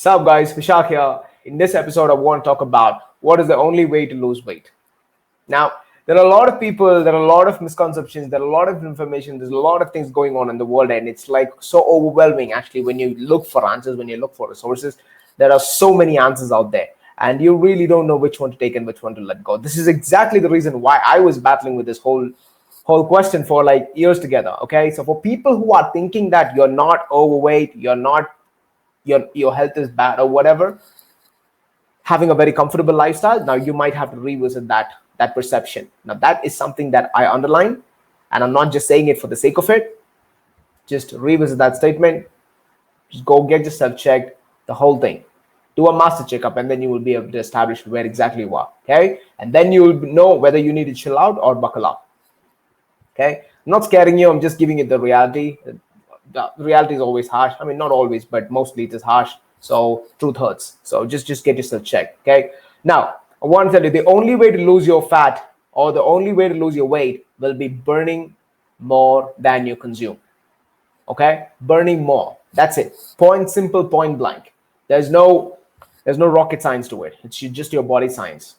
Sup guys, Vishak here. In this episode, I want to talk about what is the only way to lose weight. Now, there are a lot of people, there are a lot of misconceptions, there are a lot of information, there's a lot of things going on in the world, and it's like so overwhelming actually when you look for answers, when you look for resources. There are so many answers out there, and you really don't know which one to take and which one to let go. This is exactly the reason why I was battling with this whole question for like years together. Okay, so for people who are thinking that you're not overweight, you're not your health is bad or whatever, having a very comfortable lifestyle, now you might have to revisit that perception. Now that is something that I underline, and I'm not just saying it for the sake of it. Just revisit that statement. Just go get yourself checked, the whole thing. Do a master checkup, and then you will be able to establish where exactly you are. Okay, and then you will know whether you need to chill out or buckle up. Okay, I'm not scaring you, I'm just giving you the reality. The reality is always harsh. I mean, not always, but mostly it is harsh. So truth hurts. So just get yourself checked. Okay. Now, I want to tell you the only way to lose your fat or the only way to lose your weight will be burning more than you consume. Okay, burning more. That's it. Point simple, point blank. There's no rocket science to it. It's just your body science.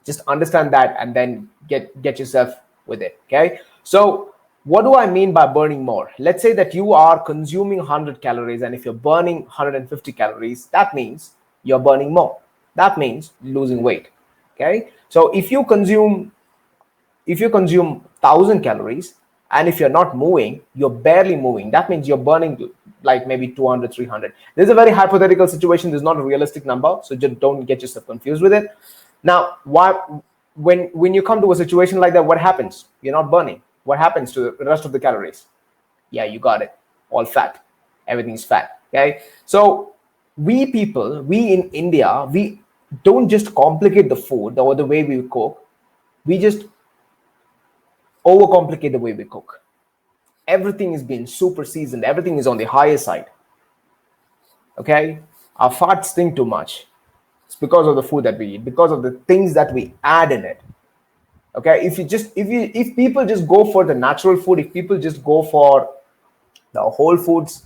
Just understand that and then get yourself with it. Okay. So what do I mean by burning more? Let's say that you are consuming 100 calories, and if you're burning 150 calories, that means you're burning more. That means losing weight. Okay. So if you consume 1,000 calories, and if you're not moving, you're barely moving, that means you're burning like maybe 200, 300. This is a very hypothetical situation. This is not a realistic number, so just don't get yourself confused with it. Now, when you come to a situation like that, what happens? You're not burning. What happens to the rest of the calories? Yeah, you got it. All fat. Everything's fat. Okay. So we in India, we don't just complicate the food or the way we cook. We just overcomplicate the way we cook. Everything is being super seasoned. Everything is on the higher side. Okay. Our fats stink too much. It's because of the food that we eat, because of the things that we add in it. Okay, if people just go for the natural food, if people just go for the whole foods,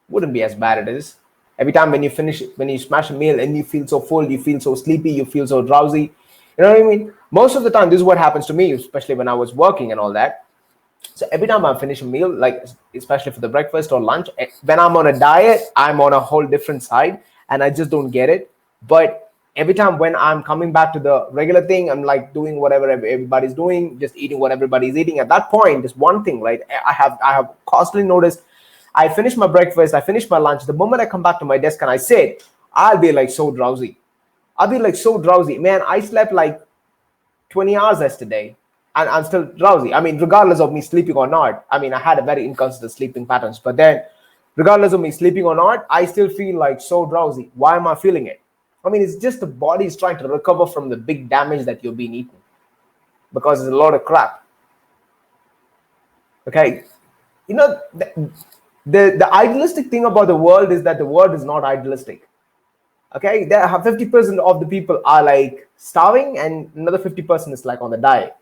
wouldn't be as bad it is. Every time when you smash a meal and you feel so full, you feel so sleepy, you feel so drowsy. You know what I mean? Most of the time, this is what happens to me, especially when I was working and all that. So every time I finish a meal, like especially for the breakfast or lunch, when I'm on a diet, I'm on a whole different side, and I just don't get it. But every time when I'm coming back to the regular thing, I'm like doing whatever everybody's doing, just eating what everybody's eating. At that point, there's one thing, right? I have constantly noticed. I finish my breakfast, I finish my lunch. The moment I come back to my desk and I sit, I'll be like so drowsy. Man, I slept like 20 hours yesterday, and I'm still drowsy. I mean, regardless of me sleeping or not. I mean, I had a very inconsistent sleeping patterns, but then regardless of me sleeping or not, I still feel like so drowsy. Why am I feeling it? I mean, it's just the body is trying to recover from the big damage that you've been eating, because it's a lot of crap. Okay. You know, the idealistic thing about the world is that the world is not idealistic. Okay. There are 50% of the people are like starving, and another 50% is like on the diet.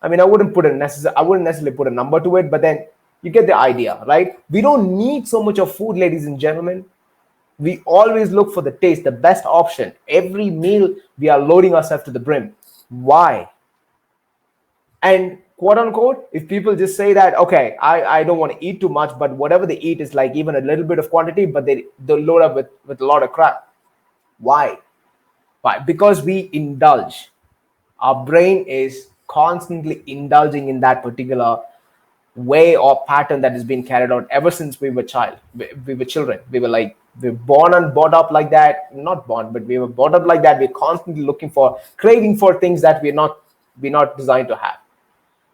I mean, I wouldn't necessarily put a number to it, but then you get the idea, right? We don't need so much of food, ladies and gentlemen. We always look for the taste, the best option. Every meal, we are loading ourselves to the brim. Why? And quote unquote, if people just say that, okay, I don't want to eat too much, but whatever they eat is like even a little bit of quantity, but they load up with a lot of crap. Why? Why? Because we indulge. Our brain is constantly indulging in that particular way or pattern that has been carried out ever since we were children. We were born and brought up like that. Not born, but we were brought up like that. We're constantly craving for things that we're not designed to have.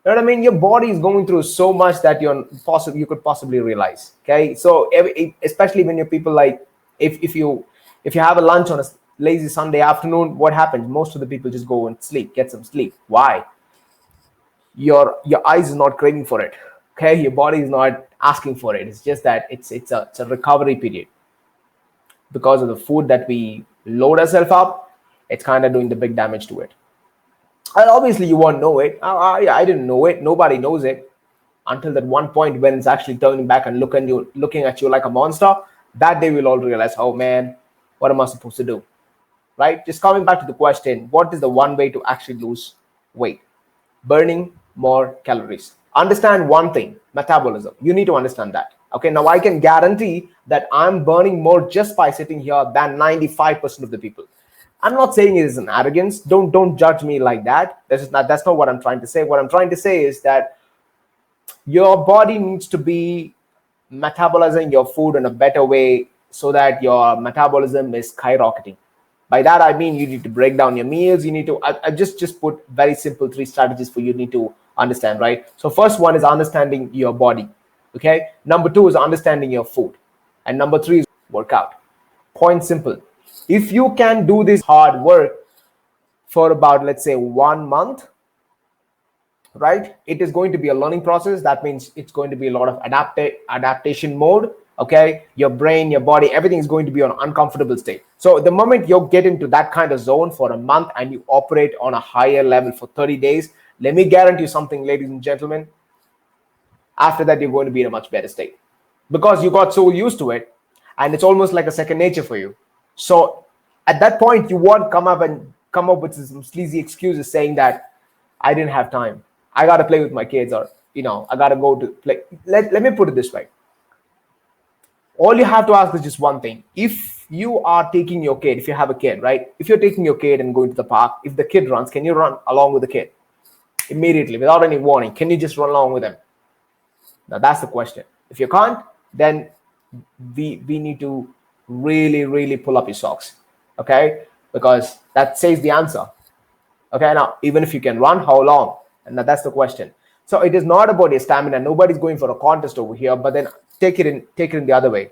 You know what I mean? Your body is going through so much that you could possibly realize. Okay, so especially when you're people like, if you have a lunch on a lazy Sunday afternoon, what happens? Most of the people just go and get some sleep. Why? Your eyes is not craving for it. Okay, your body is not asking for it. It's just that it's a recovery period. Because of the food that we load ourselves up, it's kind of doing the big damage to it. And obviously you won't know it. I didn't know it. Nobody knows it until that one point when it's actually turning back and looking at you like a monster. that day we'll all realize, oh man, what am I supposed to do? Right? Just coming back to the question, what is the one way to actually lose weight? Burning more calories. Understand one thing, metabolism. You need to understand that. Okay, now I can guarantee that I'm burning more just by sitting here than 95% of the people. I'm not saying it is an arrogance. Don't judge me like that. That's not what I'm trying to say. What I'm trying to say is that your body needs to be metabolizing your food in a better way so that your metabolism is skyrocketing. By that I mean you need to break down your meals. You need to I just put very simple 3 strategies for you need to understand, right? So first one is understanding your body. Okay, number 2 is understanding your food, and number 3 is workout. Point simple. If you can do this hard work for about, let's say, 1 month, right, it is going to be a learning process. That means it's going to be a lot of adaptation mode. Okay, your brain, your body, everything is going to be on uncomfortable state. So the moment you get into that kind of zone for a month and you operate on a higher level for 30 days, let me guarantee you something, ladies and gentlemen, after that you're going to be in a much better state, because you got so used to it and it's almost like a second nature for you. So at that point you won't come up with some sleazy excuses saying that I didn't have time, I got to play with my kids, or I got to go to play. Let me put it this way. All you have to ask is just one thing. If you are taking your kid, if you have a kid, right? If you're taking your kid and going to the park, if the kid runs, can you run along with the kid immediately without any warning? Can you just run along with them? Now that's the question. If you can't, then we need to really pull up your socks, okay? Because that says the answer. Okay, now even if you can run, how long? And that's the question. So it is not about your stamina. Nobody's going for a contest over here, but then take it in the other way.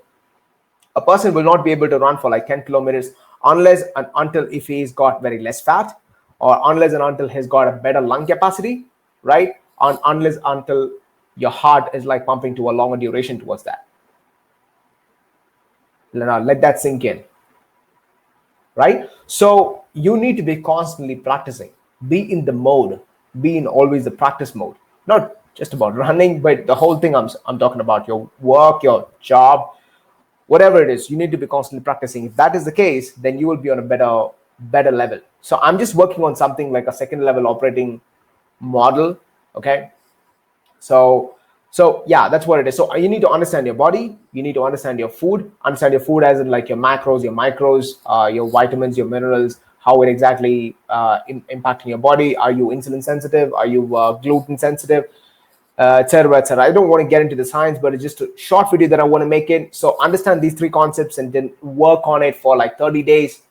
A person will not be able to run for like 10 kilometers unless and until if he's got very less fat, or unless and until he's got a better lung capacity, right? Unless until your heart is like pumping to a longer duration towards that. Now let that sink in, right? So you need to be constantly practicing. Be in the mode. Be in always the practice mode. Not just about running, but the whole thing. I'm talking about your work, your job, whatever it is. You need to be constantly practicing. If that is the case, then you will be on a better level. So I'm just working on something like a second level operating model. Okay. So yeah, that's what it is. So you need to understand your body. You need to understand your food. Understand your food as in like your macros, your micros, your vitamins, your minerals, how it exactly impacting your body. Are you insulin sensitive? Are you gluten sensitive? Etc. etc. I don't want to get into the science, but it's just a short video that I want to make it. So understand these 3 concepts and then work on it for like 30 days.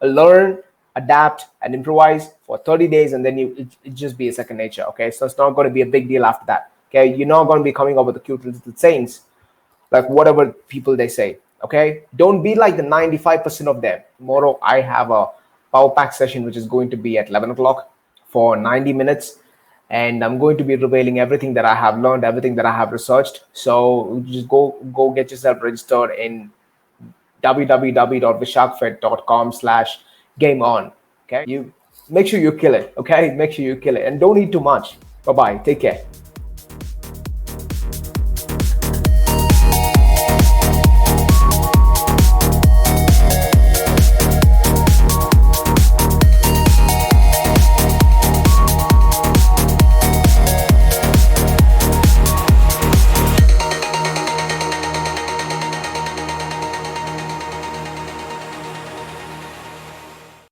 Learn, adapt, and improvise for 30 days, and then it just be a second nature. Okay, so it's not going to be a big deal after that. Okay, you're not going to be coming up with the cute little sayings like whatever people they say. Okay, don't be like the 95% of them. Tomorrow I have a power pack session which is going to be at 11 o'clock for 90 minutes, and I'm going to be revealing everything that I have learned, everything that I have researched. So just go get yourself registered in www.vishakfit.com/game on. Okay, you make sure you kill it. Okay, make sure you kill it, and don't eat too much. Bye bye, take care.